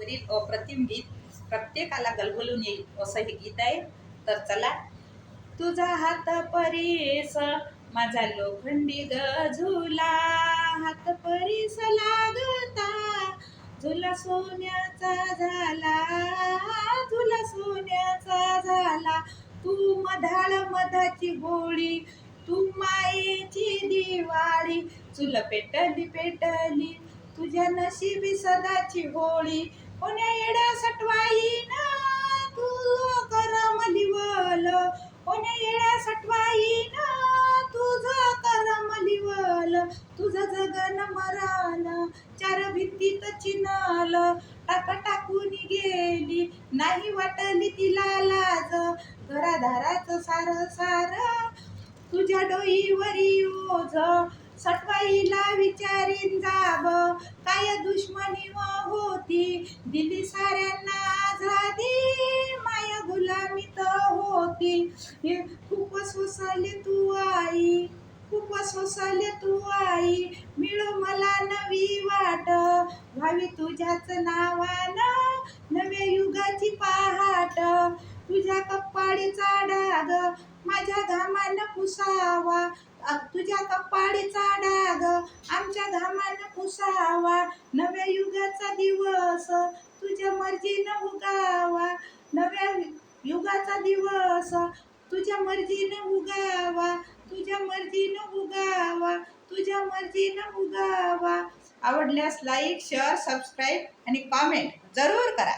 नजरेतील अप्रतिम गीत प्रत्येकाला गलबलून येईल असं हे गीत आहे. तर चला. तुझा हात परीस माझा लोखंडी गझुला, हात परीस लागता झुला सोन्याचा झाला, झुला सोन्याचा झाला. तू मधाळ मधाची गोळी, तू मायेची दिवाळी, चुल पेटली पेटली तुझ्या नशिबी सदाची होळी. कोण्या येड्या सटवाईन तू करमलिवल, कोण्या येड्या सटवाईन तुझं करमलिवल. तुझं जगन मरण चार भिंतीत चिनल, टाकून गेली नाही वाटली तिला लाज. घरादाराचं सार सार तुझ्या डोईवरी ओझ, सटवाईला विचारीन जाब काय दुश्मनी होती. दिली साऱ्यांना आझादी माया गुलामीत होती. खूप सोसले तू आई, खूप सोसले तू आई, मिळो मला नवी वाट व्हावी तुझ्याच नावानं नव्या युगाची पहाट. तुझ्या कपाळीचा डाग माझ्या घामानं पुसावा, तुझ्या कपाळीचा डाग आमच्या घामानं पुसावा. नव्या युगाचा दिवस तुझ्या मर्जीनं उगावा, नव्या युगाचा दिवस तुझ्या मर्जीनं उगावा, तुझ्या मर्जीनं उगावा, तुझ्या मर्जीनं उगावा. आवडल्यास लाईक, शेअर, सबस्क्राईब आणि कॉमेंट जरूर करा.